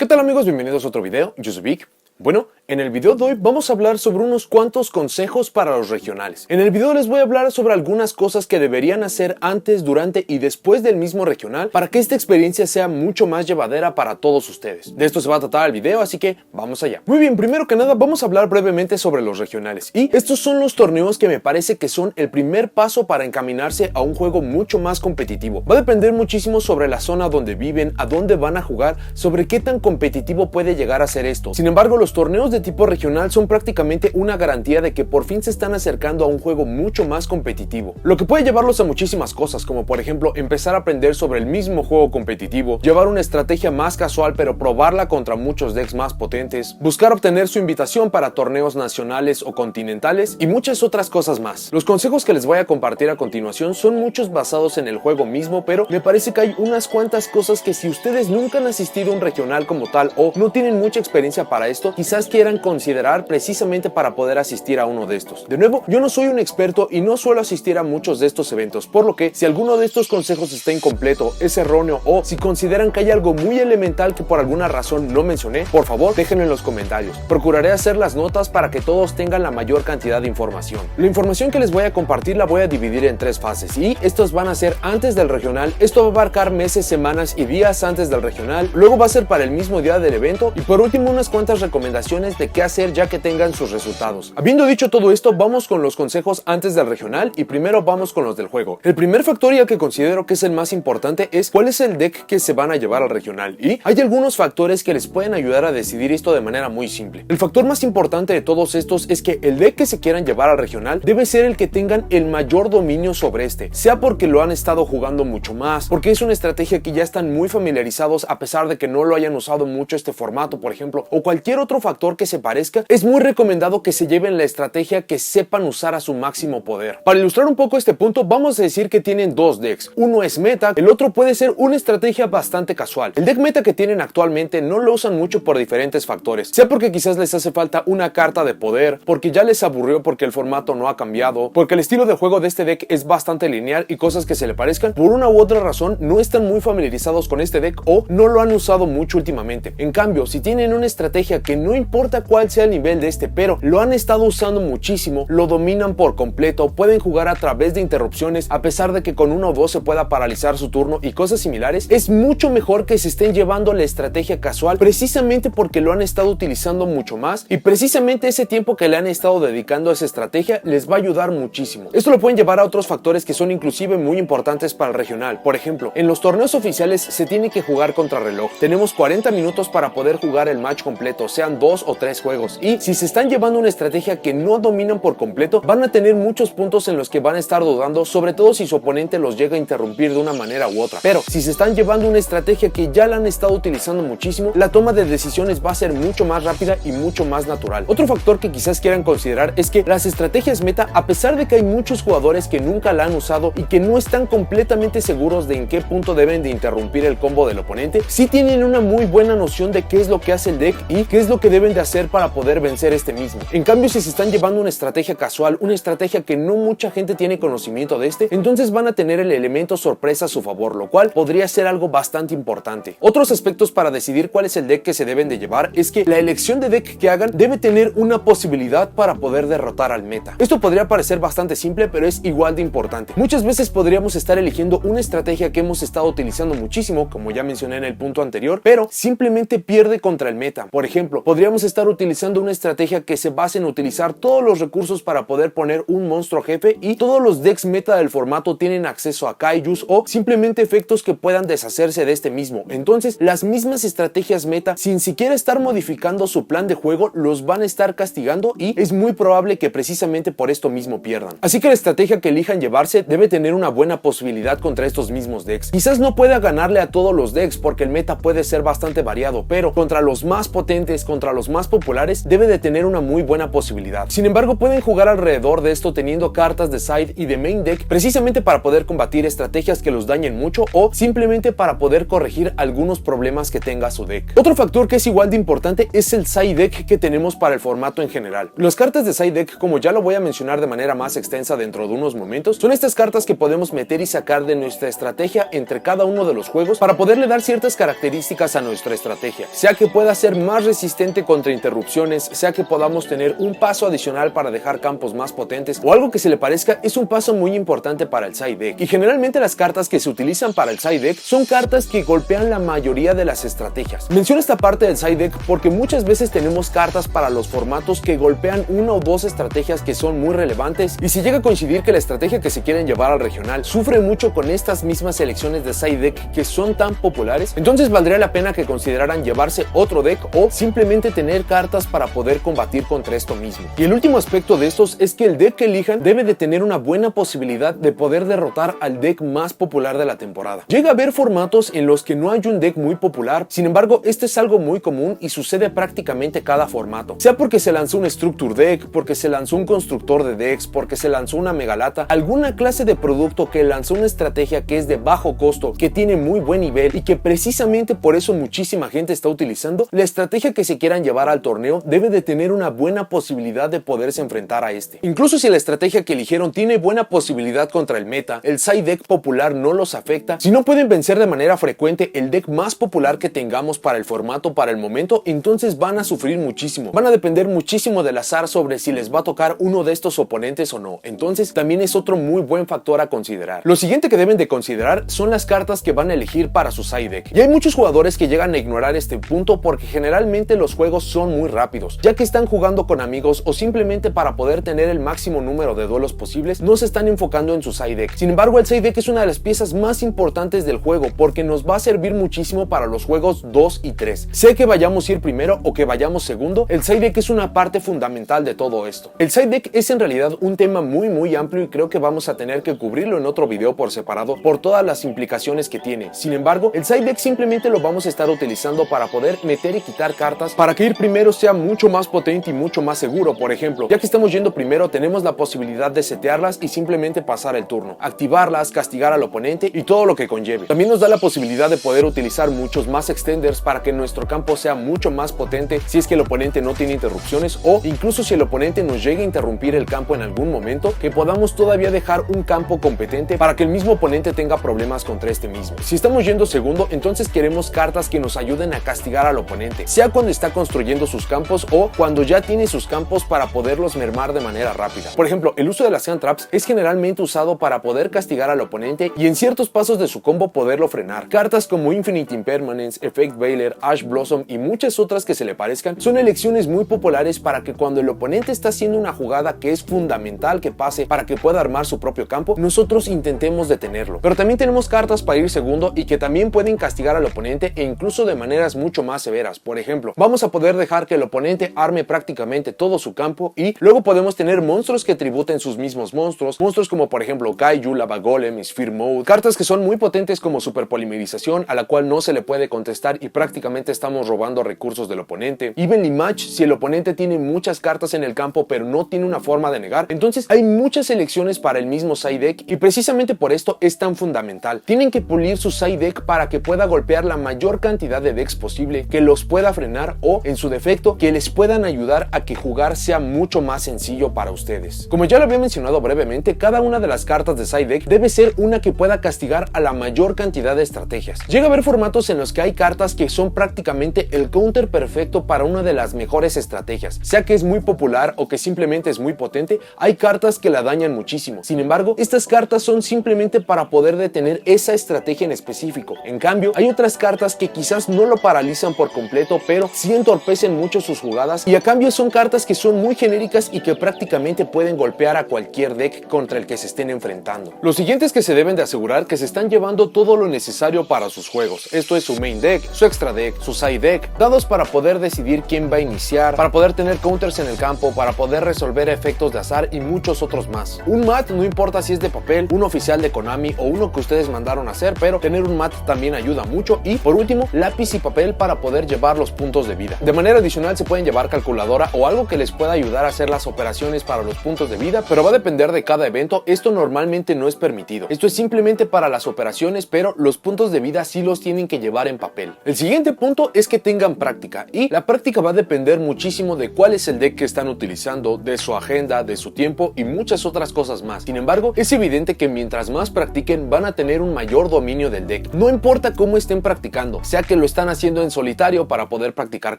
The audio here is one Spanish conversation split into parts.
¿Qué tal amigos? Bienvenidos a otro video, yo soy Vic. Bueno, en el video de hoy vamos a hablar sobre unos cuantos consejos para los regionales. En el video les voy a hablar sobre algunas cosas que deberían hacer antes, durante y después del mismo regional para que esta experiencia sea mucho más llevadera para todos ustedes. De esto se va a tratar el video, así que vamos allá. Muy bien, primero que nada vamos a hablar brevemente sobre los regionales. Y estos son los torneos que me parece que son el primer paso para encaminarse a un juego mucho más competitivo. Va a depender muchísimo sobre la zona donde viven, a dónde van a jugar, sobre qué tan competitivo puede llegar a ser esto. Sin embargo, los torneos de tipo regional son prácticamente una garantía de que por fin se están acercando a un juego mucho más competitivo, lo que puede llevarlos a muchísimas cosas, como por ejemplo empezar a aprender sobre el mismo juego competitivo, llevar una estrategia más casual pero probarla contra muchos decks más potentes, buscar obtener su invitación para torneos nacionales o continentales y muchas otras cosas más. Los consejos que les voy a compartir a continuación son muchos basados en el juego mismo, pero me parece que hay unas cuantas cosas que si ustedes nunca han asistido a un regional como tal o no tienen mucha experiencia para esto, quizás quieran considerar precisamente para poder asistir a uno de estos. De nuevo, yo no soy un experto y no suelo asistir a muchos de estos eventos, por lo que si alguno de estos consejos está incompleto, es erróneo o si consideran que hay algo muy elemental que por alguna razón no mencioné, por favor déjenlo en los comentarios. Procuraré hacer las notas para que todos tengan la mayor cantidad de información. La información que les voy a compartir la voy a dividir en tres fases y estos van a ser antes del regional. Esto va a abarcar meses, semanas y días antes del regional, luego va a ser para el mismo día del evento y por último unas cuantas recomendaciones de qué hacer ya que tengan sus resultados. Habiendo dicho todo esto, vamos con los consejos antes del regional y primero vamos con los del juego. El primer factor y el que considero que es el más importante es cuál es el deck que se van a llevar al regional, y hay algunos factores que les pueden ayudar a decidir esto de manera muy simple. El factor más importante de todos estos es que el deck que se quieran llevar al regional debe ser el que tengan el mayor dominio sobre este, sea porque lo han estado jugando mucho más, porque es una estrategia que ya están muy familiarizados a pesar de que no lo hayan usado mucho este formato, por ejemplo, o cualquier otro factor que se parezca. Es muy recomendado que se lleven la estrategia que sepan usar a su máximo poder. Para ilustrar un poco este punto, vamos a decir que tienen dos decks. Uno es meta, el otro puede ser una estrategia bastante casual. El deck meta que tienen actualmente no lo usan mucho por diferentes factores, sea porque quizás les hace falta una carta de poder, porque ya les aburrió porque el formato no ha cambiado, porque el estilo de juego de este deck es bastante lineal y cosas que se le parezcan. Por una u otra razón no están muy familiarizados con este deck o no lo han usado mucho últimamente. En cambio, si tienen una estrategia que no importa cuál sea el nivel de este, pero lo han estado usando muchísimo, lo dominan por completo, pueden jugar a través de interrupciones a pesar de que con uno o dos se pueda paralizar su turno y cosas similares, es mucho mejor que se estén llevando la estrategia casual precisamente porque lo han estado utilizando mucho más y precisamente ese tiempo que le han estado dedicando a esa estrategia les va a ayudar muchísimo. Esto lo pueden llevar a otros factores que son inclusive muy importantes para el regional. Por ejemplo, en los torneos oficiales se tiene que jugar contra reloj. Tenemos 40 minutos para poder jugar el match completo, sean 2 o 3 juegos, y si se están llevando una estrategia que no dominan por completo, van a tener muchos puntos en los que van a estar dudando, sobre todo si su oponente los llega a interrumpir de una manera u otra. Pero si se están llevando una estrategia que ya la han estado utilizando muchísimo, la toma de decisiones va a ser mucho más rápida y mucho más natural. Otro factor que quizás quieran considerar es que las estrategias meta, a pesar de que hay muchos jugadores que nunca la han usado y que no están completamente seguros de en qué punto deben de interrumpir el combo del oponente, sí tienen una muy buena noción de qué es lo que hace el deck y qué es lo que deben de hacer para poder vencer este mismo. En cambio, si se están llevando una estrategia casual, una estrategia que no mucha gente tiene conocimiento de entonces van a tener el elemento sorpresa a su favor, lo cual podría ser algo bastante importante. Otros aspectos para decidir cuál es el deck que se deben de llevar es que la elección de deck que hagan debe tener una posibilidad para poder derrotar al meta. Esto podría parecer bastante simple, pero es igual de importante. Muchas veces podríamos estar eligiendo una estrategia que hemos estado utilizando muchísimo, como ya mencioné en el punto anterior, pero simplemente pierde contra el meta. Por ejemplo, podríamos estar utilizando una estrategia que se base en utilizar todos los recursos para poder poner un monstruo jefe y todos los decks meta del formato tienen acceso a kaijus o simplemente efectos que puedan deshacerse de este mismo. Entonces, las mismas estrategias meta, sin siquiera estar modificando su plan de juego, los van a estar castigando y es muy probable que precisamente por esto mismo pierdan. Así que la estrategia que elijan llevarse debe tener una buena posibilidad contra estos mismos decks. Quizás no pueda ganarle a todos los decks porque el meta puede ser bastante variado, pero contra los más potentes, contra contra los más populares debe de tener una muy buena posibilidad. Sin embargo, pueden jugar alrededor de esto teniendo cartas de side y de main deck precisamente para poder combatir estrategias que los dañen mucho o simplemente para poder corregir algunos problemas que tenga su deck. Otro factor que es igual de importante es el side deck que tenemos para el formato en general. Las cartas de side deck, como ya lo voy a mencionar de manera más extensa dentro de unos momentos, son estas cartas que podemos meter y sacar de nuestra estrategia entre cada uno de los juegos para poderle dar ciertas características a nuestra estrategia, sea que pueda ser más resistente contra interrupciones, sea que podamos tener un paso adicional para dejar campos más potentes o algo que se le parezca. Es un paso muy importante para el side deck, y generalmente las cartas que se utilizan para el side deck son cartas que golpean la mayoría de las estrategias. Menciono esta parte del side deck porque muchas veces tenemos cartas para los formatos que golpean una o dos estrategias que son muy relevantes, y si llega a coincidir que la estrategia que se quieren llevar al regional sufre mucho con estas mismas selecciones de side deck que son tan populares, entonces valdría la pena que consideraran llevarse otro deck o simplemente tener cartas para poder combatir contra esto mismo. Y el último aspecto de estos es que el deck que elijan debe de tener una buena posibilidad de poder derrotar al deck más popular de la temporada. Llega a haber formatos en los que no hay un deck muy popular, sin embargo este es algo muy común y sucede prácticamente cada formato, sea porque se lanzó un Structure Deck, porque se lanzó un constructor de decks, porque se lanzó una megalata, alguna clase de producto que lanzó una estrategia que es de bajo costo, que tiene muy buen nivel y que precisamente por eso muchísima gente está utilizando. La estrategia que se quieran llevar al torneo debe de tener una buena posibilidad de poderse enfrentar a este. Incluso si la estrategia que eligieron tiene buena posibilidad contra el meta, el side deck popular no los afecta. Si no pueden vencer de manera frecuente el deck más popular que tengamos para el formato para el momento, entonces van a sufrir muchísimo. Van a depender muchísimo del azar sobre si les va a tocar uno de estos oponentes o no. Entonces también es otro muy buen factor a considerar. Lo siguiente que deben de considerar son las cartas que van a elegir para su side deck. Y hay muchos jugadores que llegan a ignorar este punto porque generalmente los juegos son muy rápidos, ya que están jugando con amigos o simplemente para poder tener el máximo número de duelos posibles, no se están enfocando en su side deck. Sin embargo, el side deck es una de las piezas más importantes del juego porque nos va a servir muchísimo para los juegos 2 y 3. Sé que vayamos a ir primero o que vayamos segundo, el side deck es una parte fundamental de todo esto. El side deck es en realidad un tema muy amplio y creo que vamos a tener que cubrirlo en otro video por separado por todas las implicaciones que tiene. Sin embargo, el side deck simplemente lo vamos a estar utilizando para poder meter y quitar cartas para que ir primero sea mucho más potente y mucho más seguro. Por ejemplo, ya que estamos yendo primero, tenemos la posibilidad de setearlas y simplemente pasar el turno, activarlas, castigar al oponente y todo lo que conlleve. También nos da la posibilidad de poder utilizar muchos más extenders para que nuestro campo sea mucho más potente si es que el oponente no tiene interrupciones, o incluso si el oponente nos llegue a interrumpir el campo en algún momento, que podamos todavía dejar un campo competente para que el mismo oponente tenga problemas contra este mismo. Si estamos yendo segundo, entonces queremos cartas que nos ayuden a castigar al oponente, sea cuando está construyendo sus campos o cuando ya tiene sus campos, para poderlos mermar de manera rápida. Por ejemplo, el uso de las Sand Traps es generalmente usado para poder castigar al oponente y en ciertos pasos de su combo poderlo frenar. Cartas como Infinite Impermanence, Effect Veiler, Ash Blossom y muchas otras que se le parezcan son elecciones muy populares para que cuando el oponente está haciendo una jugada que es fundamental que pase para que pueda armar su propio campo, nosotros intentemos detenerlo. Pero también tenemos cartas para ir segundo y que también pueden castigar al oponente, e incluso de maneras mucho más severas. Por ejemplo, vamos a poder dejar que el oponente arme prácticamente todo su campo y luego podemos tener monstruos que tributen sus mismos monstruos como por ejemplo Kaiju, Lava Golem, Sphere Mode, cartas que son muy potentes como Super Polimerización, a la cual no se le puede contestar y prácticamente estamos robando recursos del oponente. Evenly Match, si el oponente tiene muchas cartas en el campo pero no tiene una forma de negar, entonces hay muchas elecciones para el mismo side deck y precisamente por esto es tan fundamental. Tienen que pulir su side deck para que pueda golpear la mayor cantidad de decks posible, que los pueda frenar o, en su defecto, que les puedan ayudar a que jugar sea mucho más sencillo para ustedes. Como ya lo había mencionado brevemente, cada una de las cartas de side deck debe ser una que pueda castigar a la mayor cantidad de estrategias. Llega a haber formatos en los que hay cartas que son prácticamente el counter perfecto para una de las mejores estrategias, sea que es muy popular o que simplemente es muy potente. Hay cartas que la dañan muchísimo. Sin embargo, estas cartas son simplemente para poder detener esa estrategia en específico. En cambio, hay otras cartas que quizás no lo paralizan por completo, pero sí entorpecen mucho sus jugadas, y a cambio son cartas que son muy genéricas y que prácticamente pueden golpear a cualquier deck contra el que se estén enfrentando. Lo siguiente es que se deben de asegurar que se están llevando todo lo necesario para sus juegos. Esto es su main deck, su extra deck, su side deck, dados para poder decidir quién va a iniciar, para poder tener counters en el campo, para poder resolver efectos de azar y muchos otros más. Un mat, no importa si es de papel, un oficial de Konami o uno que ustedes mandaron a hacer, pero tener un mat también ayuda mucho. Y por último, lápiz y papel para poder llevar los puntos de vida. vida. De manera adicional se pueden llevar calculadora o algo que les pueda ayudar a hacer las operaciones para los puntos de vida, pero va a depender de cada evento. Esto normalmente no es permitido. Esto es simplemente para las operaciones, pero los puntos de vida sí los tienen que llevar en papel. El siguiente punto es que tengan práctica, y la práctica va a depender muchísimo de cuál es el deck que están utilizando, de su agenda, de su tiempo y muchas otras cosas más. Sin embargo, es evidente que mientras más practiquen van a tener un mayor dominio del deck. No importa cómo estén practicando, sea que lo están haciendo en solitario para poder practicar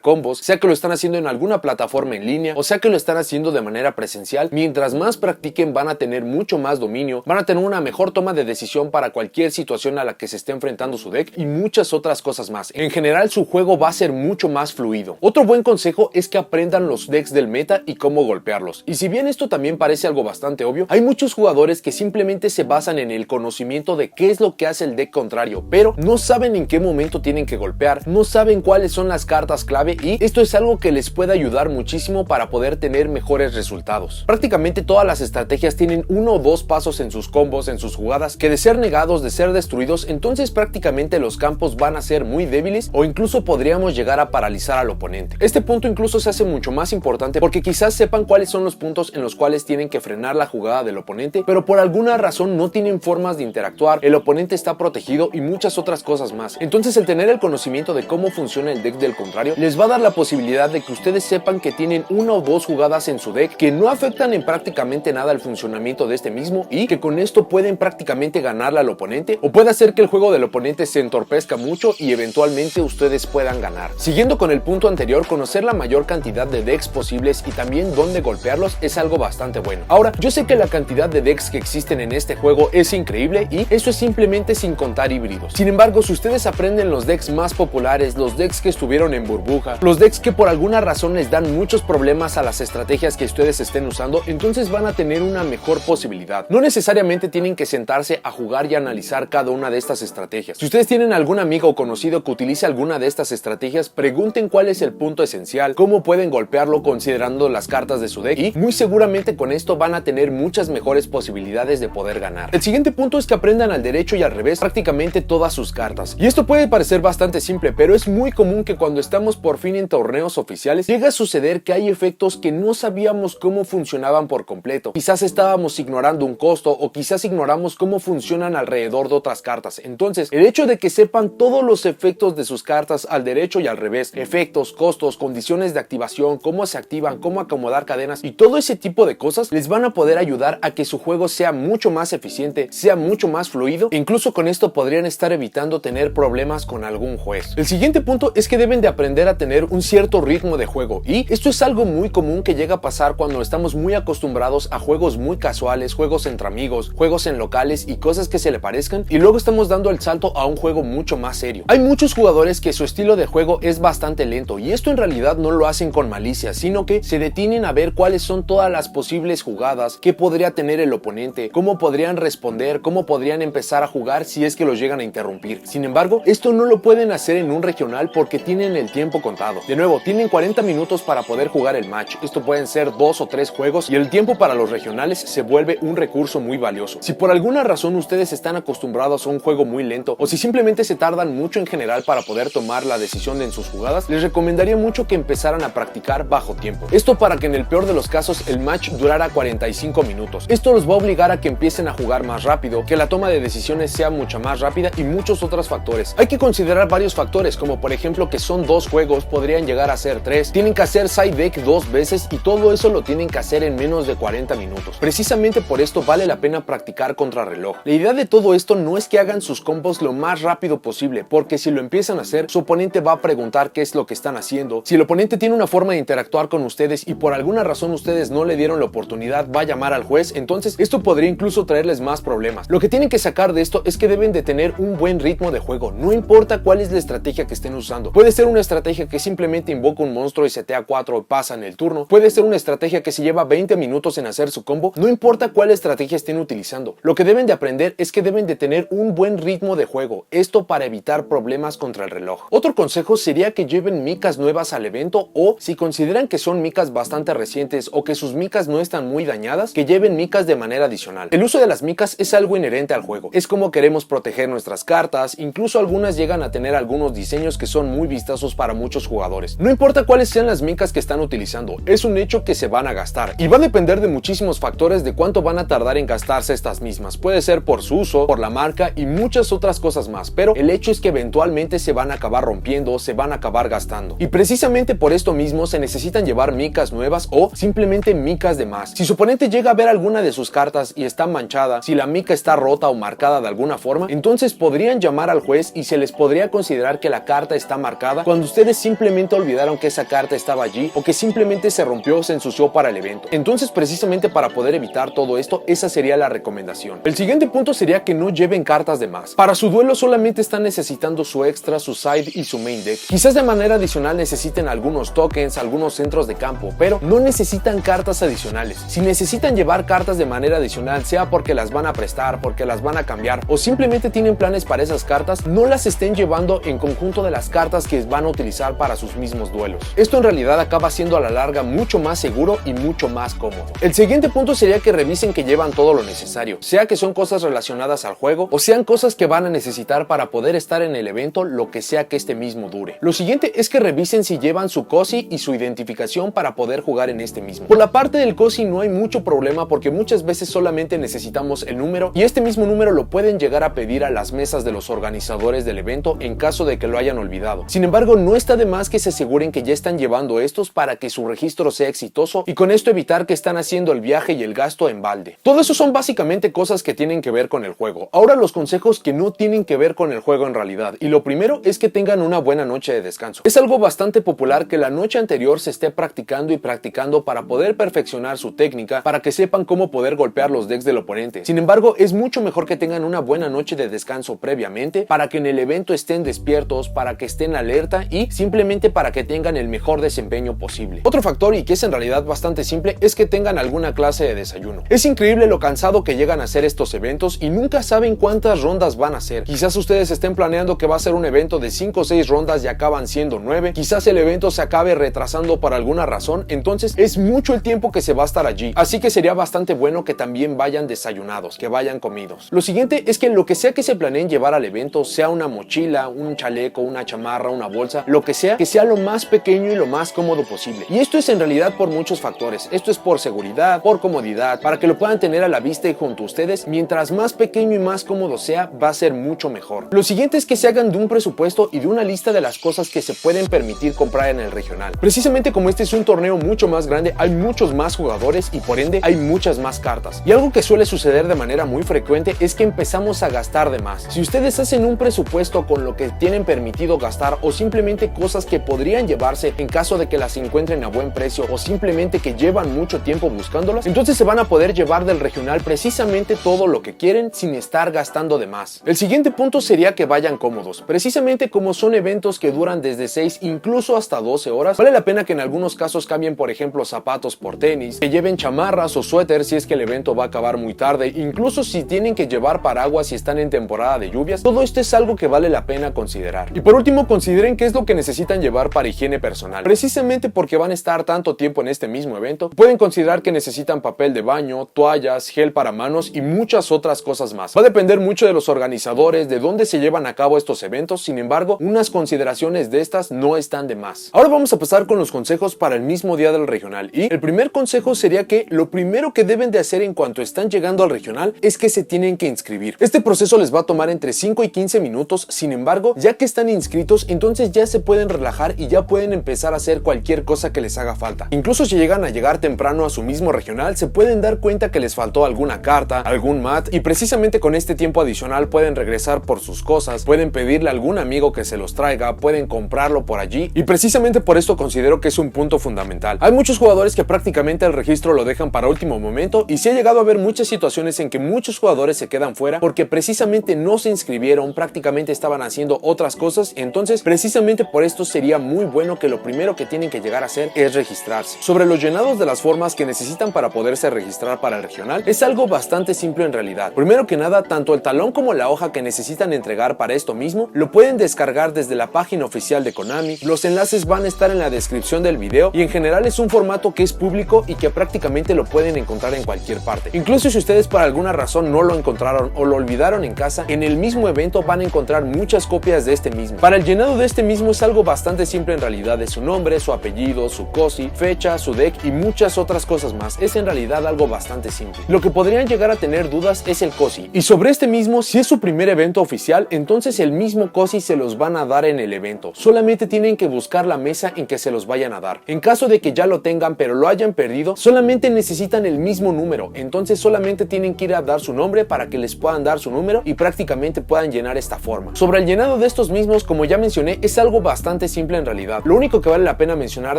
combos, sea que lo están haciendo en alguna plataforma en línea o sea que lo están haciendo de manera presencial, mientras más practiquen van a tener mucho más dominio, van a tener una mejor toma de decisión para cualquier situación a la que se esté enfrentando su deck y muchas otras cosas más. En general su juego va a ser mucho más fluido. Otro buen consejo es que aprendan los decks del meta y cómo golpearlos. Y si bien esto también parece algo bastante obvio, hay muchos jugadores que simplemente se basan en el conocimiento de qué es lo que hace el deck contrario, pero no saben en qué momento tienen que golpear, no saben cuáles son las cartas clave, y esto es algo que les puede ayudar muchísimo para poder tener mejores resultados. Prácticamente todas las estrategias tienen uno o dos pasos en sus combos, en sus jugadas, que de ser negados, de ser destruidos, entonces prácticamente los campos van a ser muy débiles o incluso podríamos llegar a paralizar al oponente. Este punto incluso se hace mucho más importante porque quizás sepan cuáles son los puntos en los cuales tienen que frenar la jugada del oponente, pero por alguna razón no tienen formas de interactuar, el oponente está protegido y muchas otras cosas más. Entonces el tener el conocimiento de cómo funciona el deck del contrario les va a dar la posibilidad de que ustedes sepan que tienen una o dos jugadas en su deck que no afectan en prácticamente nada el funcionamiento de este mismo y que con esto pueden prácticamente ganarle al oponente, o puede hacer que el juego del oponente se entorpezca mucho y eventualmente ustedes puedan ganar. Siguiendo con el punto anterior, conocer la mayor cantidad de decks posibles y también dónde golpearlos es algo bastante bueno. Ahora, yo sé que la cantidad de decks que existen en este juego es increíble y eso es simplemente sin contar híbridos. Sin embargo, si ustedes aprenden los decks más populares, los decks que estuvieron en burbuja, los decks que por alguna razón les dan muchos problemas a las estrategias que ustedes estén usando, entonces van a tener una mejor posibilidad. No necesariamente tienen que sentarse a jugar y analizar cada una de estas estrategias. Si ustedes tienen algún amigo o conocido que utilice alguna de estas estrategias, pregunten cuál es el punto esencial, cómo pueden golpearlo considerando las cartas de su deck, y muy seguramente con esto van a tener muchas mejores posibilidades de poder ganar. El siguiente punto es que aprendan al derecho y al revés prácticamente todas sus cartas. Y esto puede parecer bastante simple, pero es muy común que cuando estamos por fin en torneos oficiales llega a suceder que hay efectos que no sabíamos cómo funcionaban por completo. Quizás estábamos ignorando un costo o quizás ignoramos cómo funcionan alrededor de otras cartas. Entonces, el hecho de que sepan todos los efectos de sus cartas al derecho y al revés, efectos, costos, condiciones de activación, cómo se activan, cómo acomodar cadenas y todo ese tipo de cosas, les van a poder ayudar a que su juego sea mucho más eficiente, sea mucho más fluido, e incluso con esto podrían estar evitando tener problemas con algún juez. El siguiente punto es que deben de aprender a tener un cierto ritmo de juego, y esto es algo muy común que llega a pasar cuando estamos muy acostumbrados a juegos muy casuales, juegos entre amigos, juegos en locales y cosas que se le parezcan, y luego estamos dando el salto a un juego mucho más serio. Hay muchos jugadores que su estilo de juego es bastante lento, y esto en realidad no lo hacen con malicia, sino que se detienen a ver cuáles son todas las posibles jugadas que podría tener el oponente, cómo podrían responder, cómo podrían empezar a jugar si es que los llegan a interrumpir. Sin embargo, esto no lo pueden hacer en un regional porque tienen el tiempo contado. De nuevo, tienen 40 minutos para poder jugar el match. Esto pueden ser 2 o 3 juegos y el tiempo para los regionales se vuelve un recurso muy valioso. Si por alguna razón ustedes están acostumbrados a un juego muy lento o si simplemente se tardan mucho en general para poder tomar la decisión en sus jugadas, les recomendaría mucho que empezaran a practicar bajo tiempo. Esto para que en el peor de los casos el match durara 45 minutos. Esto los va a obligar a que empiecen a jugar más rápido, que la toma de decisiones sea mucho más rápida y muchos otros factores. Hay que considerar varios factores, como por ejemplo que son 2 juegos, podrían llegar a ser 3, tienen que hacer side deck 2 veces y todo eso lo tienen que hacer en menos de 40 minutos. Precisamente por esto vale la pena practicar contrarreloj. La idea de todo esto no es que hagan sus combos lo más rápido posible, porque si lo empiezan a hacer, su oponente va a preguntar qué es lo que están haciendo. Si el oponente tiene una forma de interactuar con ustedes y por alguna razón ustedes no le dieron la oportunidad, va a llamar al juez, entonces esto podría incluso traerles más problemas. Lo que tienen que sacar de esto es que deben de tener un buen ritmo de juego, no importa cuál es la estrategia que estén usando. Puede ser una estrategia que simplemente invoca un monstruo y setea 4 y pasa en el turno, puede ser una estrategia que se lleva 20 minutos en hacer su combo, no importa cuál estrategia estén utilizando. Lo que deben de aprender es que deben de tener un buen ritmo de juego, esto para evitar problemas contra el reloj. Otro consejo sería que lleven micas nuevas al evento, o si consideran que son micas bastante recientes o que sus micas no están muy dañadas, que lleven micas de manera adicional. El uso de las micas es algo inherente al juego, es como queremos proteger nuestras cartas, incluso algunas llegan a tener algunos diseños que son muy vistosos para muchos muchos jugadores. No importa cuáles sean las micas que están utilizando, es un hecho que se van a gastar y va a depender de muchísimos factores de cuánto van a tardar en gastarse estas mismas. Puede ser por su uso, por la marca y muchas otras cosas más, pero el hecho es que eventualmente se van a acabar rompiendo, se van a acabar gastando. Y precisamente por esto mismo se necesitan llevar micas nuevas o simplemente micas de más. Si su oponente llega a ver alguna de sus cartas y está manchada, si la mica está rota o marcada de alguna forma, entonces podrían llamar al juez y se les podría considerar que la carta está marcada cuando ustedes simplemente olvidaron que esa carta estaba allí o que simplemente se rompió o se ensució para el evento. Entonces precisamente para poder evitar todo esto, esa sería la recomendación. El siguiente punto sería que no lleven cartas de más. Para su duelo solamente están necesitando su extra, su side y su main deck. Quizás de manera adicional necesiten algunos tokens, algunos centros de campo, pero no necesitan cartas adicionales. Si necesitan llevar cartas de manera adicional, sea porque las van a prestar, porque las van a cambiar o simplemente tienen planes para esas cartas, no las estén llevando en conjunto de las cartas que van a utilizar para sus mismos duelos. Esto en realidad acaba siendo a la larga mucho más seguro y mucho más cómodo. El siguiente punto sería que revisen que llevan todo lo necesario, sea que son cosas relacionadas al juego o sean cosas que van a necesitar para poder estar en el evento, lo que sea que este mismo dure. Lo siguiente es que revisen si llevan su COSI y su identificación para poder jugar en este mismo. Por la parte del COSI no hay mucho problema porque muchas veces solamente necesitamos el número y este mismo número lo pueden llegar a pedir a las mesas de los organizadores del evento en caso de que lo hayan olvidado. Sin embargo, no está de más que se aseguren que ya están llevando estos para que su registro sea exitoso y con esto evitar que están haciendo el viaje y el gasto en balde. Todo eso son básicamente cosas que tienen que ver con el juego. Ahora los consejos que no tienen que ver con el juego en realidad, y lo primero es que tengan una buena noche de descanso. Es algo bastante popular que la noche anterior se esté practicando y practicando para poder perfeccionar su técnica, para que sepan cómo poder golpear los decks del oponente. Sin embargo, es mucho mejor que tengan una buena noche de descanso previamente para que en el evento estén despiertos, para que estén alerta y simplemente para que tengan el mejor desempeño posible. Otro factor, y que es en realidad bastante simple, es que tengan alguna clase de desayuno. Es increíble lo cansado que llegan a ser estos eventos y nunca saben cuántas rondas van a ser. Quizás ustedes estén planeando que va a ser un evento de 5 o 6 rondas y acaban siendo 9. Quizás el evento se acabe retrasando por alguna razón, entonces es mucho el tiempo que se va a estar allí. Así que sería bastante bueno que también vayan desayunados, que vayan comidos. Lo siguiente es que lo que sea que se planeen llevar al evento, sea una mochila, un chaleco, una chamarra, una bolsa, lo que sea lo más pequeño y lo más cómodo posible. Y esto es en realidad por muchos factores. Esto es por seguridad, por comodidad, para que lo puedan tener a la vista y junto a ustedes. Mientras más pequeño y más cómodo sea, va a ser mucho mejor. Lo siguiente es que se hagan de un presupuesto y de una lista de las cosas que se pueden permitir comprar en el regional. Precisamente como este es un torneo mucho más grande, hay muchos más jugadores y por ende hay muchas más cartas. Y algo que suele suceder de manera muy frecuente es que empezamos a gastar de más. Si ustedes hacen un presupuesto con lo que tienen permitido gastar o simplemente cosas que podrían llevarse en caso de que las encuentren a buen precio o simplemente que llevan mucho tiempo buscándolas, entonces se van a poder llevar del regional precisamente todo lo que quieren sin estar gastando de más. El siguiente punto sería que vayan cómodos. Precisamente como son eventos que duran desde 6 incluso hasta 12 horas, vale la pena que en algunos casos cambien por ejemplo zapatos por tenis, que lleven chamarras o suéter si es que el evento va a acabar muy tarde, incluso si tienen que llevar paraguas si están en temporada de lluvias. Todo esto es algo que vale la pena considerar. Y por último, consideren qué es lo que necesitan llevar para higiene personal. Precisamente porque van a estar tanto tiempo en este mismo evento, pueden considerar que necesitan papel de baño, toallas, gel para manos y muchas otras cosas más. Va a depender mucho de los organizadores, de dónde se llevan a cabo estos eventos. Sin embargo, unas consideraciones de estas no están de más. Ahora vamos a pasar con los consejos para el mismo día del regional. Y el primer consejo sería que lo primero que deben de hacer en cuanto están llegando al regional es que se tienen que inscribir. Este proceso les va a tomar entre 5 y 15 minutos. Sin embargo, ya que están inscritos, entonces ya se pueden relajar y ya pueden empezar a hacer cualquier cosa que les haga falta. Incluso si llegan a llegar temprano a su mismo regional, se pueden dar cuenta que les faltó alguna carta, algún mat, y precisamente con este tiempo adicional pueden regresar por sus cosas, pueden pedirle a algún amigo que se los traiga, pueden comprarlo por allí, y precisamente por esto considero que es un punto fundamental. Hay muchos jugadores que prácticamente el registro lo dejan para último momento y se ha llegado a ver muchas situaciones en que muchos jugadores se quedan fuera porque precisamente no se inscribieron, prácticamente estaban haciendo otras cosas. Entonces precisamente por esto sería muy bueno que lo primero que tienen que llegar a hacer es registrarse. Sobre los llenados de las formas que necesitan para poderse registrar para el regional, es algo bastante simple en realidad. Primero que nada, tanto el talón como la hoja que necesitan entregar para esto mismo lo pueden descargar desde la página oficial de Konami. Los enlaces van a estar en la descripción del video y en general es un formato que es público y que prácticamente lo pueden encontrar en cualquier parte. Incluso si ustedes por alguna razón no lo encontraron o lo olvidaron en casa, en el mismo evento van a encontrar muchas copias de este mismo. Para el llenado de este mismo es algo algo bastante simple en realidad, es su nombre, su apellido, su COSI, fecha, su deck y muchas otras cosas más. Es en realidad algo bastante simple. Lo que podrían llegar a tener dudas es el COSI. Y sobre este mismo, si es su primer evento oficial, entonces el mismo COSI se los van a dar en el evento. Solamente tienen que buscar la mesa en que se los vayan a dar. En caso de que ya lo tengan pero lo hayan perdido, solamente necesitan el mismo número. Entonces solamente tienen que ir a dar su nombre para que les puedan dar su número y prácticamente puedan llenar esta forma. Sobre el llenado de estos mismos, como ya mencioné, es algo bastante simple en realidad. Lo único que vale la pena mencionar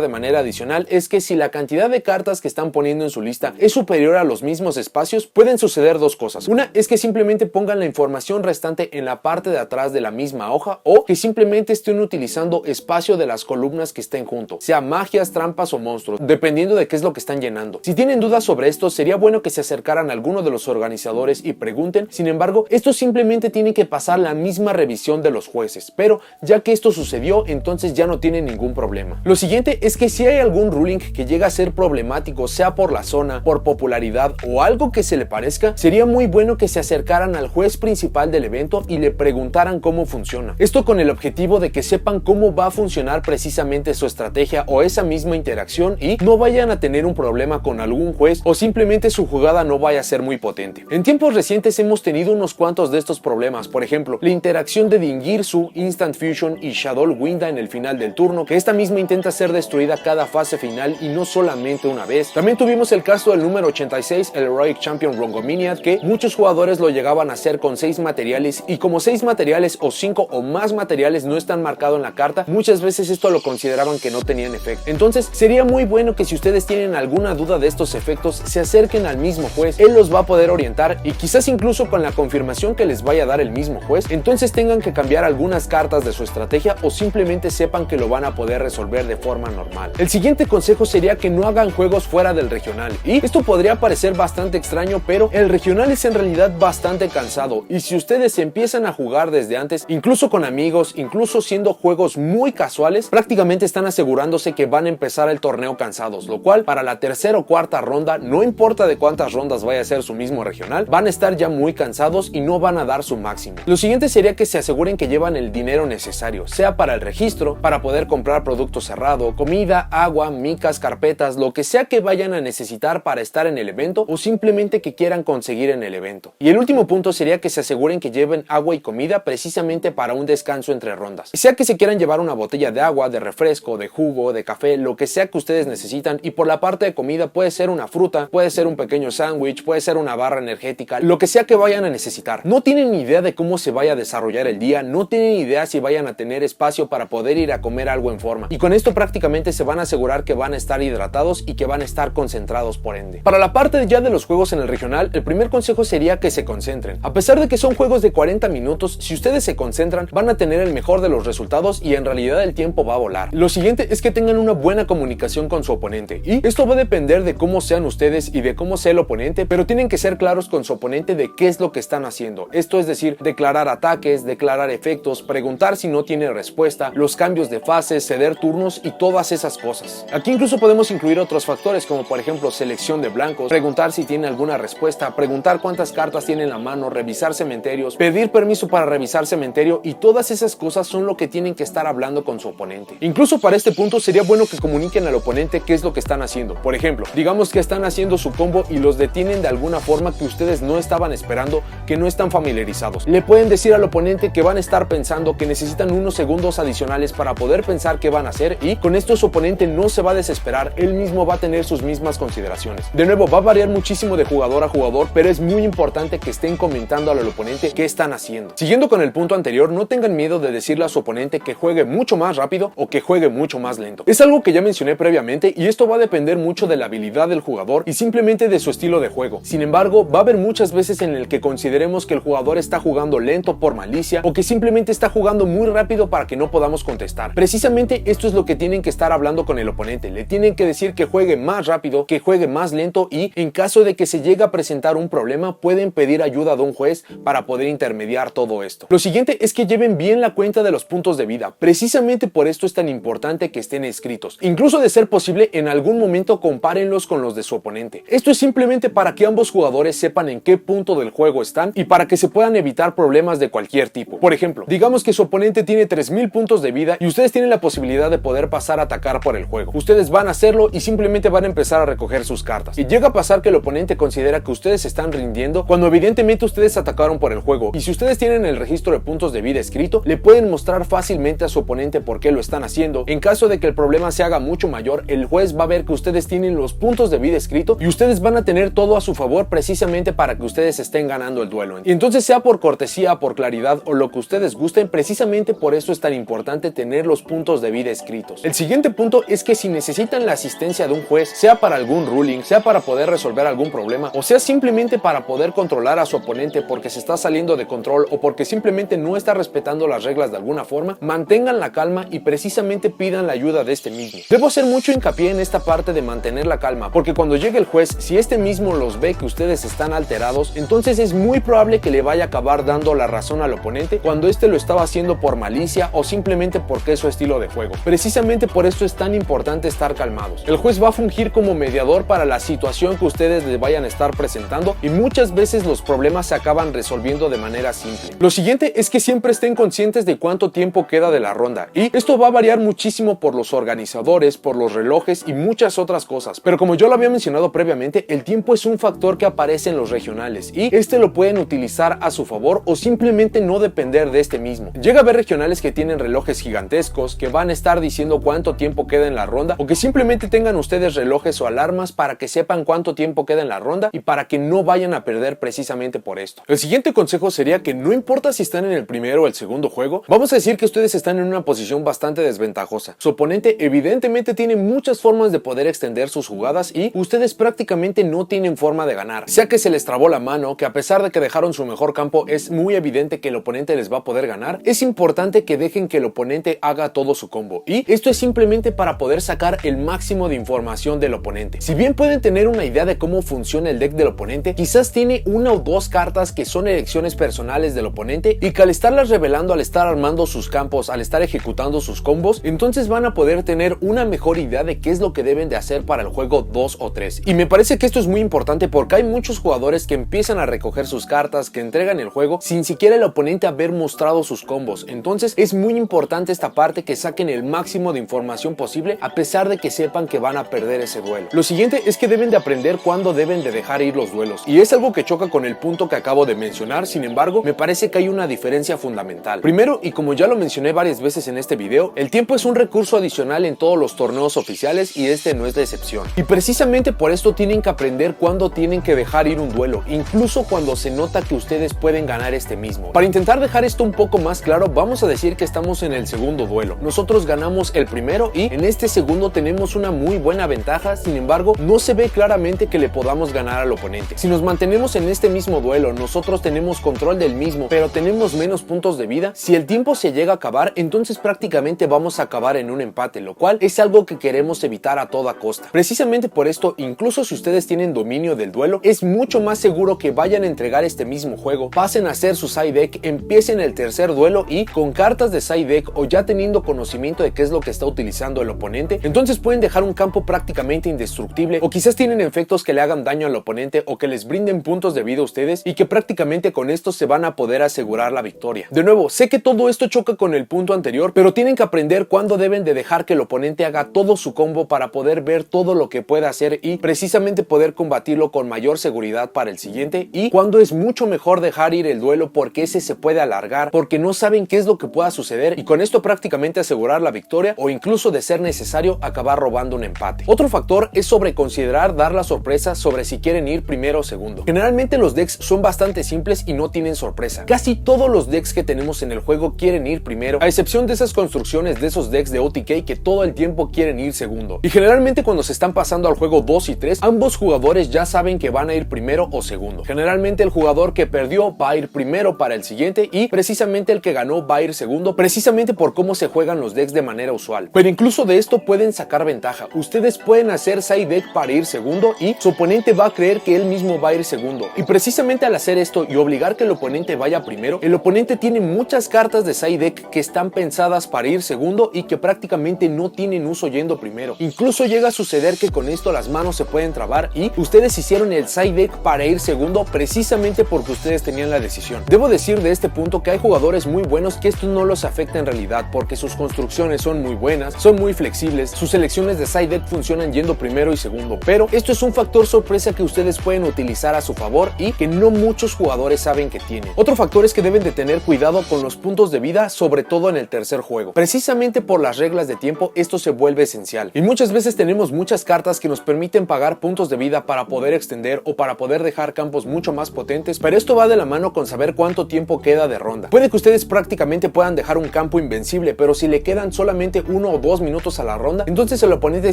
de manera adicional es que si la cantidad de cartas que están poniendo en su lista es superior a los mismos espacios, pueden suceder dos cosas. Una es que simplemente pongan la información restante en la parte de atrás de la misma hoja, o que simplemente estén utilizando espacio de las columnas que estén junto, sea magias, trampas o monstruos, dependiendo de qué es lo que están llenando. Si tienen dudas sobre esto, sería bueno que se acercaran a alguno de los organizadores y pregunten. Sin embargo, estos simplemente tienen que pasar la misma revisión de los jueces, pero ya que esto sucedió, entonces ya no tienen ningún problema. Lo siguiente es que si hay algún ruling que llega a ser problemático, sea por la zona, por popularidad o algo que se le parezca, sería muy bueno que se acercaran al juez principal del evento y le preguntaran cómo funciona. Esto con el objetivo de que sepan cómo va a funcionar precisamente su estrategia o esa misma interacción y no vayan a tener un problema con algún juez o simplemente su jugada no vaya a ser muy potente. En tiempos recientes hemos tenido unos cuantos de estos problemas, por ejemplo, la interacción de Dingirsu, Instant Fusion y Shadow Winda en el final del turno, que esta misma intenta ser destruida cada fase final y no solamente una vez. También tuvimos el caso del número 86, el Heroic Champion Rongominiad, que muchos jugadores lo llegaban a hacer con 6 materiales y como 6 materiales o 5 o más materiales no están marcados en la carta, muchas veces esto lo consideraban que no tenían efecto. Entonces sería muy bueno que si ustedes tienen alguna duda de estos efectos, se acerquen al mismo juez, él los va a poder orientar y quizás incluso con la confirmación que les vaya a dar el mismo juez, entonces tengan que cambiar algunas cartas de su estrategia o simplemente sepan que lo van a poder resolver de forma normal. El siguiente consejo sería que no hagan juegos fuera del regional, y esto podría parecer bastante extraño, pero el regional es en realidad bastante cansado y si ustedes empiezan a jugar desde antes, incluso con amigos, incluso siendo juegos muy casuales, prácticamente están asegurándose que van a empezar el torneo cansados, lo cual para la tercera o cuarta ronda, no importa de cuántas rondas vaya a ser su mismo regional, van a estar ya muy cansados y no van a dar su máximo. Lo siguiente sería que se aseguren que llevan el dinero necesario, sea para el registro, para poder comprar producto cerrado, comida, agua, micas, carpetas, lo que sea que vayan a necesitar para estar en el evento o simplemente que quieran conseguir en el evento. Y el último punto sería que se aseguren que lleven agua y comida precisamente para un descanso entre rondas. Sea que se quieran llevar una botella de agua, de refresco, de jugo, de café, lo que sea que ustedes necesitan, y por la parte de comida puede ser una fruta, puede ser un pequeño sándwich, puede ser una barra energética, lo que sea que vayan a necesitar. No tienen ni idea de cómo se vaya a desarrollar el día, no tienen idea si vayan a tener espacio para poder ir a comer algo en forma, y con esto prácticamente se van a asegurar que van a estar hidratados y que van a estar concentrados por ende. Para la parte ya de los juegos en el regional, el primer consejo sería que se concentren. A pesar de que son juegos de 40 minutos, si ustedes se concentran van a tener el mejor de los resultados y en realidad el tiempo va a volar. Lo siguiente es que tengan una buena comunicación con su oponente, y esto va a depender de cómo sean ustedes y de cómo sea el oponente, pero tienen que ser claros con su oponente de qué es lo que están haciendo. Esto es decir, declarar ataques, declarar efectos, preguntar si no tiene respuesta, los cambios de fases, ceder turnos y todas esas cosas. Aquí incluso podemos incluir otros factores como por ejemplo selección de blancos, preguntar si tiene alguna respuesta, preguntar cuántas cartas tiene en la mano, revisar cementerios, pedir permiso para revisar cementerio, y todas esas cosas son lo que tienen que estar hablando con su oponente. Incluso para este punto sería bueno que comuniquen al oponente qué es lo que están haciendo. Por ejemplo, digamos que están haciendo su combo y los detienen de alguna forma que ustedes no estaban esperando, que no están familiarizados. Le pueden decir al oponente que van a estar pensando, que necesitan unos segundos adicionales para poder pensar qué van a hacer, y con esto su oponente no se va a desesperar, él mismo va a tener sus mismas consideraciones. De nuevo, va a variar muchísimo de jugador a jugador, pero es muy importante que estén comentando al oponente qué están haciendo. Siguiendo con el punto anterior, no tengan miedo de decirle a su oponente que juegue mucho más rápido o que juegue mucho más lento. Es algo que ya mencioné previamente y esto va a depender mucho de la habilidad del jugador y simplemente de su estilo de juego. Sin embargo, va a haber muchas veces en el que consideremos que el jugador está jugando lento por malicia o que simplemente está jugando muy rápido para que no podamos contestar. Precisamente esto es lo que tienen que estar hablando con el oponente. Le tienen que decir que juegue más rápido, que juegue más lento, y en caso de que se llegue a presentar un problema pueden pedir ayuda de un juez para poder intermediar todo esto. Lo siguiente es que lleven bien la cuenta de los puntos de vida. Precisamente por esto es tan importante que estén escritos. Incluso de ser posible, en algún momento compárenlos con los de su oponente. Esto es simplemente para que ambos jugadores sepan en qué punto del juego están y para que se puedan evitar problemas de cualquier tipo. Por ejemplo, digamos que su oponente tiene 3000 puntos de vida y ustedes tienen la posibilidad de poder pasar a atacar por el juego. Ustedes van a hacerlo y simplemente van a empezar a recoger sus cartas. Y llega a pasar que el oponente considera que ustedes se están rindiendo cuando evidentemente ustedes atacaron por el juego. Y si ustedes tienen el registro de puntos de vida escrito, le pueden mostrar fácilmente a su oponente por qué lo están haciendo. En caso de que el problema se haga mucho mayor, el juez va a ver que ustedes tienen los puntos de vida escrito y ustedes van a tener todo a su favor precisamente para que ustedes estén ganando el duelo. Y entonces, sea por cortesía, por claridad o lo que ustedes gusten, precisamente por eso es tan importante tener los puntos de vida escritos. El siguiente punto es que si necesitan la asistencia de un juez, sea para algún ruling, sea para poder resolver algún problema, o sea simplemente para poder controlar a su oponente porque se está saliendo de control o porque simplemente no está respetando las reglas de alguna forma, mantengan la calma y precisamente pidan la ayuda de este mismo. Debo hacer mucho hincapié en esta parte de mantener la calma, porque cuando llegue el juez, si este mismo los ve que ustedes están alterados, entonces es muy probable que le vaya a acabar dando la razón al oponente cuando este lo estaba haciendo por malicia o simplemente porque es su estilo de juego. Precisamente por esto es tan importante estar calmados. El juez va a fungir como mediador para la situación que ustedes le vayan a estar presentando y muchas veces los problemas se acaban resolviendo de manera simple. Lo siguiente es que siempre estén conscientes de cuánto tiempo queda de la ronda, y esto va a variar muchísimo por los organizadores, por los relojes y muchas otras cosas, pero como yo lo había mencionado previamente, el tiempo es un factor que aparece en los regionales y este lo pueden utilizar a su favor o simplemente no depender de este mismo. Llega a haber regionales que tienen relojes gigantescos que van a estar diciendo cuánto tiempo queda en la ronda, o que simplemente tengan ustedes relojes o alarmas para que sepan cuánto tiempo queda en la ronda y para que no vayan a perder precisamente por esto. El siguiente consejo sería que no importa si están en el primero o el segundo juego, vamos a decir que ustedes están en una posición bastante desventajosa. Su oponente evidentemente tiene muchas formas de poder extender sus jugadas y ustedes prácticamente no tienen forma de ganar. Sea que se les trabó la mano, que a pesar de que dejaron su mejor campo es muy evidente que el oponente les va a poder ganar, es importante que dejen que el oponente haga todo su combo, y esto es simplemente para poder sacar el máximo de información del oponente. Si bien pueden tener una idea de cómo funciona el deck del oponente, quizás tiene una o dos cartas que son elecciones personales del oponente y que al estarlas revelando, al estar armando sus campos, al estar ejecutando sus combos, entonces van a poder tener una mejor idea de qué es lo que deben de hacer para el juego 2 o 3. Y me parece que esto es muy importante porque hay muchos jugadores que empiezan a recoger sus cartas, que entregan el juego sin siquiera el oponente haber mostrado sus combos. Entonces es muy importante esta parte, que saquen el máximo de información posible a pesar de que sepan que van a perder ese duelo. Lo siguiente es que deben de aprender cuándo deben de dejar ir los duelos, y es algo que choca con el punto que acabo de mencionar. Sin embargo, me parece que hay una diferencia fundamental. Primero, y como ya lo mencioné varias veces en este video, el tiempo es un recurso adicional en todos los torneos oficiales y este no es la excepción. Y precisamente por esto tienen que aprender cuándo tienen que dejar ir un duelo, incluso cuando se nota que ustedes pueden ganar este mismo. Para intentar dejar esto un poco más claro, vamos a decir que estamos en el segundo duelo. Nosotros ganamos el primero y en este segundo tenemos una muy buena ventaja, sin embargo, no se ve claramente que le podamos ganar al oponente. Si nos mantenemos en este mismo duelo, nosotros tenemos control del mismo, pero tenemos menos puntos de vida. Si el tiempo se llega a acabar, entonces prácticamente vamos a acabar en un empate, lo cual es algo que queremos evitar a toda costa. Precisamente por esto, incluso si ustedes tienen dominio del duelo, es mucho más seguro que vayan a entregar este mismo juego, pasen a hacer su side deck, empiecen el tercer duelo y con cartas de side deck o ya teniendo conocimiento de qué es lo que está utilizando el oponente, entonces pueden dejar un campo prácticamente indestructible, o quizás tienen efectos que le hagan daño al oponente o que les brinden puntos de vida a ustedes, y que prácticamente con esto se van a poder asegurar la victoria. De nuevo, sé que todo esto choca con el punto anterior, pero tienen que aprender cuándo deben de dejar que el oponente haga todo su combo para poder ver todo lo que puede hacer y precisamente poder combatirlo con mayor seguridad para el siguiente, y cuándo es mucho mejor dejar ir el duelo porque ese se puede alargar, porque no saben qué es lo que pueda suceder, y con esto prácticamente asegurar la victoria o incluso, de ser necesario, acabar robando un empate. Otro factor es sobre considerar dar la sorpresa sobre si quieren ir primero o segundo. Generalmente los decks son bastante simples y no tienen sorpresa. Casi todos los decks que tenemos en el juego quieren ir primero, a excepción de esas construcciones de esos decks de OTK que todo el tiempo quieren ir segundo. Y generalmente cuando se están pasando al juego 2 y 3, ambos jugadores ya saben que van a ir primero o segundo. Generalmente el jugador que perdió va a ir primero para el siguiente y precisamente el que ganó va a ir segundo, precisamente por cómo se juegan los decks de manera usual. Pero incluso de esto pueden sacar ventaja. Ustedes pueden hacer side deck para ir segundo y su oponente va a creer que él mismo va a ir segundo. Y precisamente al hacer esto y obligar que el oponente vaya primero, el oponente tiene muchas cartas de side deck que están pensadas para ir segundo y que prácticamente no tienen uso yendo primero. Incluso llega a suceder que con esto las manos se pueden trabar y ustedes hicieron el side deck para ir segundo precisamente porque ustedes tenían la decisión. Debo decir de este punto que hay jugadores muy buenos que esto no los afecta en realidad, calidad porque sus construcciones son muy buenas, son muy flexibles, sus selecciones de side deck funcionan yendo primero y segundo, pero esto es un factor sorpresa que ustedes pueden utilizar a su favor y que no muchos jugadores saben que tienen. Otro factor es que deben de tener cuidado con los puntos de vida, sobre todo en el tercer juego. Precisamente por las reglas de tiempo esto se vuelve esencial y muchas veces tenemos muchas cartas que nos permiten pagar puntos de vida para poder extender o para poder dejar campos mucho más potentes, pero esto va de la mano con saber cuánto tiempo queda de ronda. Puede que ustedes prácticamente puedan dejar un campo invencible, pero si le quedan solamente 1 o 2 minutos a la ronda, entonces el oponente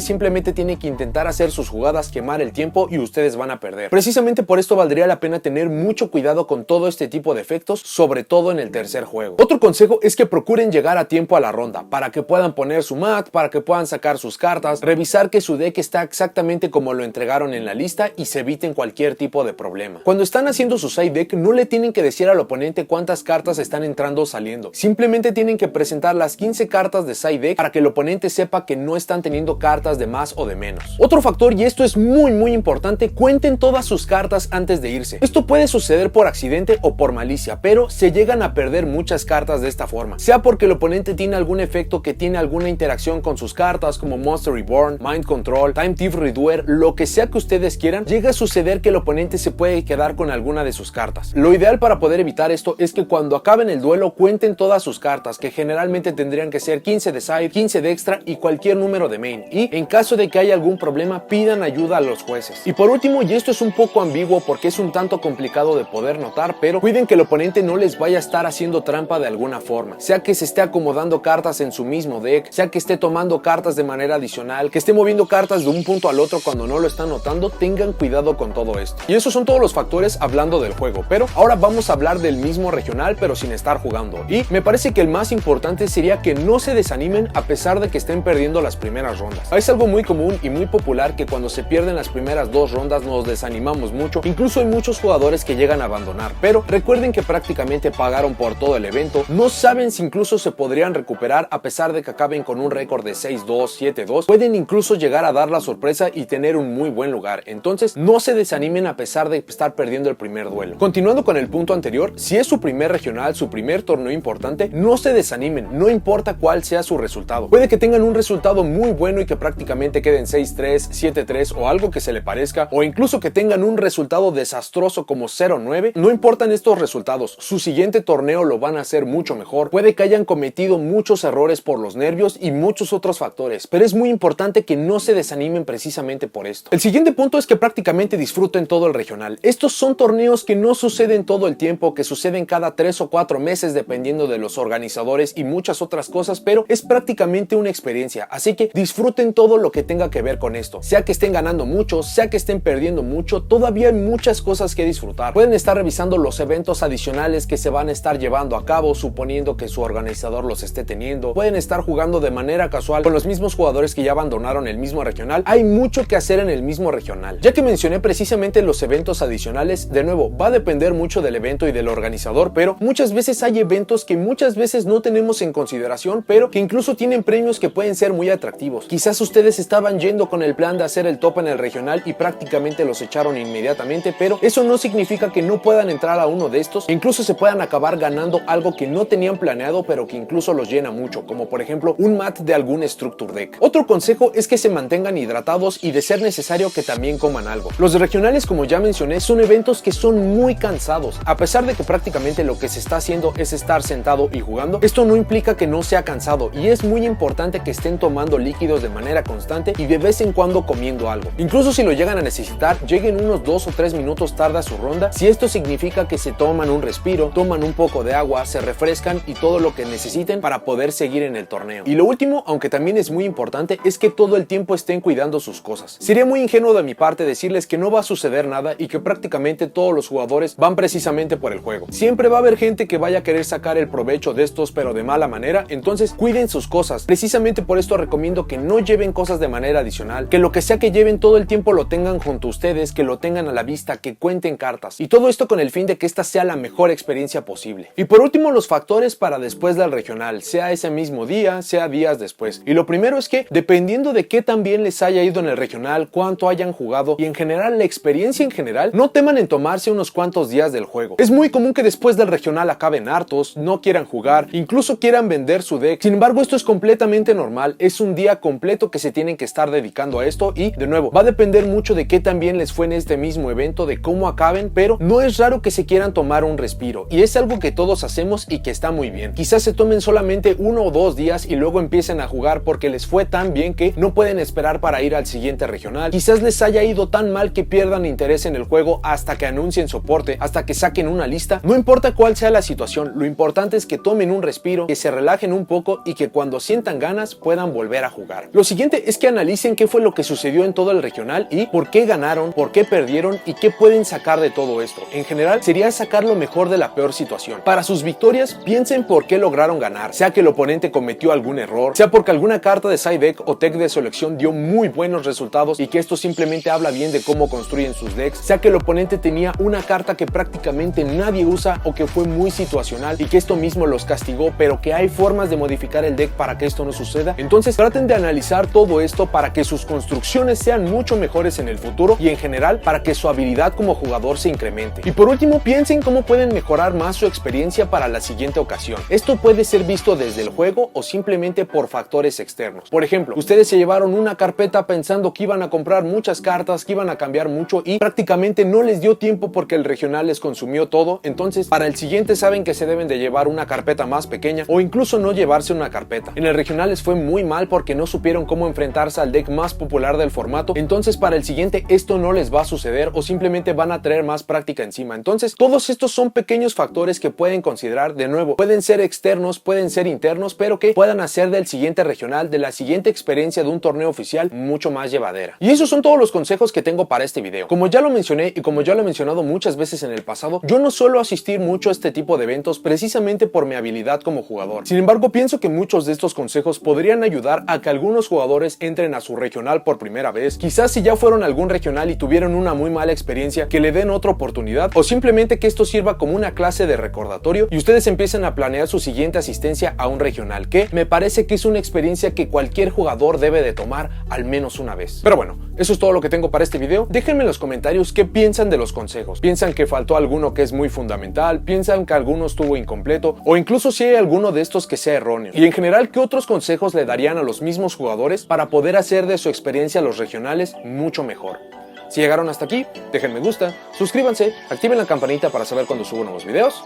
simplemente tiene que intentar hacer sus jugadas, quemar el tiempo y ustedes van a perder. Precisamente por esto valdría la pena tener mucho cuidado con todo este tipo de efectos, sobre todo en el tercer juego. Otro consejo es que procuren llegar a tiempo a la ronda, para que puedan poner su mat, para que puedan sacar sus cartas, revisar que su deck está exactamente como lo entregaron en la lista y se eviten cualquier tipo de problema. Cuando están haciendo su side deck, no le tienen que decir al oponente cuántas cartas están entrando o saliendo. Simplemente tienen que presentar las 15 cartas de side deck para que el oponente sepa que no están teniendo cartas de más o de menos. Otro factor, y esto es muy importante, cuenten todas sus cartas antes de irse. Esto puede suceder por accidente o por malicia, pero se llegan a perder muchas cartas de esta forma, sea porque el oponente tiene algún efecto que tiene alguna interacción con sus cartas como Monster Reborn, Mind Control, Time Thief Redoer, lo que sea que ustedes quieran, llega a suceder que el oponente se puede quedar con alguna de sus cartas. Lo ideal para poder evitar esto es que cuando acaben el duelo cuenten todas sus cartas, que generalmente tendrían que ser 15 de side, 15 de extra y cualquier número de main, y en caso de que haya algún problema pidan ayuda a los jueces. Y por último, y esto es un poco ambiguo porque es un tanto complicado de poder notar, pero cuiden que el oponente no les vaya a estar haciendo trampa de alguna forma, sea que se esté acomodando cartas en su mismo deck, sea que esté tomando cartas de manera adicional, que esté moviendo cartas de un punto al otro cuando no lo están notando. Tengan cuidado con todo esto. Y esos son todos los factores hablando del juego, pero ahora vamos a hablar del mismo regional pero sin estar jugando, y me parece que el más importante sería que no se desanimen a pesar de que estén perdiendo las primeras rondas. Es algo muy común y muy popular que cuando se pierden las primeras 2 rondas nos desanimamos mucho, incluso hay muchos jugadores que llegan a abandonar, pero recuerden que prácticamente pagaron por todo el evento, no saben si incluso se podrían recuperar a pesar de que acaben con un récord de 6-2, 7-2, pueden incluso llegar a dar la sorpresa y tener un muy buen lugar. Entonces no se desanimen a pesar de estar perdiendo el primer duelo. Continuando con el punto anterior, si es su primer regional, su primer torneo importante, no se desanimen, no importa cuál sea su resultado. Puede que tengan un resultado muy bueno y que prácticamente queden 6-3, 7-3 o algo que se le parezca, o incluso que tengan un resultado desastroso como 0-9, no importan estos resultados, su siguiente torneo lo van a hacer mucho mejor. Puede que hayan cometido muchos errores por los nervios y muchos otros factores, pero es muy importante que no se desanimen precisamente por esto. El siguiente punto es que prácticamente disfruten todo el regional. Estos son torneos que no suceden todo el tiempo, que suceden cada 3 o 4 meses dependiendo de los organizadores y muchas otras cosas, pero es prácticamente una experiencia, así que disfruten todo lo que tenga que ver con esto. Sea que estén ganando mucho, sea que estén perdiendo mucho, todavía hay muchas cosas que disfrutar. Pueden estar revisando los eventos adicionales que se van a estar llevando a cabo, suponiendo que su organizador los esté teniendo. Pueden estar jugando de manera casual con los mismos jugadores que ya abandonaron el mismo regional. Hay mucho que hacer en el mismo regional. Ya que mencioné precisamente los eventos adicionales, de nuevo, va a depender mucho del evento y del organizador, pero muchas veces hay eventos que muchas veces no tenemos en consideración, pero que incluso tienen premios que pueden ser muy atractivos. Quizás ustedes estaban yendo con el plan de hacer el top en el regional y prácticamente los echaron inmediatamente, pero eso no significa que no puedan entrar a uno de estos e incluso se puedan acabar ganando algo que no tenían planeado, pero que incluso los llena mucho, como por ejemplo un mat de algún Structure Deck. Otro consejo es que se mantengan hidratados y de ser necesario que también coman algo. Los regionales, como ya mencioné, son eventos que son muy cansados. A pesar de que prácticamente lo que se está haciendo es estar sentado y jugando, esto no implica que no sea cansado y es muy importante que estén tomando líquidos de manera constante y de vez en cuando comiendo algo. Incluso si lo llegan a necesitar, lleguen unos 2 o 3 minutos tarde a su ronda, si esto significa que se toman un respiro, toman un poco de agua, se refrescan y todo lo que necesiten para poder seguir en el torneo. Y lo último, aunque también es muy importante, es que todo el tiempo estén cuidando sus cosas. Sería muy ingenuo de mi parte decirles que no va a suceder nada y que prácticamente todos los jugadores van precisamente por el juego. Siempre va a haber gente que vaya a querer sacar el provecho de estos, pero de mala manera, entonces cuiden sus cosas. Precisamente por esto recomiendo que no lleven cosas de manera adicional, que lo que sea que lleven todo el tiempo lo tengan junto a ustedes, que lo tengan a la vista, que cuenten cartas. Y todo esto con el fin de que esta sea la mejor experiencia posible. Y por último, los factores para después del regional, sea ese mismo día, sea días después. Y lo primero es que, dependiendo de qué tan bien les haya ido en el regional, cuánto hayan jugado y en general la experiencia en general, no teman en tomarse unos cuantos días del juego. Es muy común que después del regional acaben hartos, no quieran jugar, incluso quieran vender su deck. Sin embargo, esto es completamente normal, es un día completo que se tienen que estar dedicando a esto y, de nuevo, va a depender mucho de qué tan bien les fue en este mismo evento, de cómo acaben, pero no es raro que se quieran tomar un respiro y es algo que todos hacemos y que está muy bien. Quizás se tomen solamente 1 o 2 días y luego empiecen a jugar porque les fue tan bien que no pueden esperar para ir al siguiente regional. Quizás les haya ido tan mal que pierdan interés en el juego hasta que anuncien soporte, hasta que saquen una lista. No importa cuál sea la situación, lo importante es que tomen un respiro, que se relajen un poco y que cuando sientan ganas puedan volver a jugar. Lo siguiente es que analicen qué fue lo que sucedió en todo el regional y por qué ganaron, por qué perdieron y qué pueden sacar de todo esto. En general, sería sacar lo mejor de la peor situación. Para sus victorias, piensen por qué lograron ganar, sea que el oponente cometió algún error, sea porque alguna carta de side deck o deck de selección dio muy buenos resultados y que esto simplemente habla bien de cómo construyen sus decks, sea que el oponente tenía una carta que prácticamente nadie usa o que fue muy situacional y que esto mismo los castigó, pero que hay formas de modificar el deck para que esto no suceda. Entonces traten de analizar todo esto para que sus construcciones sean mucho mejores en el futuro y en general para que su habilidad como jugador se incremente. Y por último, piensen cómo pueden mejorar más su experiencia para la siguiente ocasión. Esto puede ser visto desde el juego o simplemente por factores externos. Por ejemplo, ustedes se llevaron una carpeta pensando que iban a comprar muchas cartas, que iban a cambiar mucho y prácticamente no les dio tiempo porque el regional les consumió todo. Entonces para el siguiente saben que se deben de llevar una carpeta más pequeña o incluso no llevarse una carpeta. En el regional les fue muy mal porque no supieron cómo enfrentarse al deck más popular del formato. Entonces para el siguiente esto no les va a suceder o simplemente van a traer más práctica encima. Entonces todos estos son pequeños factores que pueden considerar. De nuevo, pueden ser externos, pueden ser internos, pero que puedan hacer del siguiente regional, de la siguiente experiencia de un torneo oficial mucho más llevadera. Y esos son todos los consejos que tengo para este video. Como ya lo mencioné y como ya lo he mencionado muchas veces en el pasado, yo no suelo asistir mucho a este tipo de eventos precisamente por mi habilidad como jugador. Sin embargo, pienso que muchos de estos consejos podrían ayudar a que algunos jugadores entren a su regional por primera vez. Quizás si ya fueron a algún regional y tuvieron una muy mala experiencia, que le den otra oportunidad o simplemente que esto sirva como una clase de recordatorio y ustedes empiecen a planear su siguiente asistencia a un regional, que me parece que es una experiencia que cualquier jugador debe de tomar al menos una vez. Pero bueno, eso es todo lo que tengo para este video. Déjenme en los comentarios qué piensan de los consejos. ¿Piensan que faltó alguno que es muy fundamental? ¿Piensan que alguno estuvo incompleto? O incluso si hay alguno de estos que sea erróneo. Y en general, ¿qué otros consejos le darían a los mismos jugadores para poder hacer de su experiencia los regionales mucho mejor? Si llegaron hasta aquí, dejen me gusta, suscríbanse, activen la campanita para saber cuando subo nuevos videos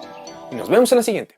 y nos vemos en la siguiente.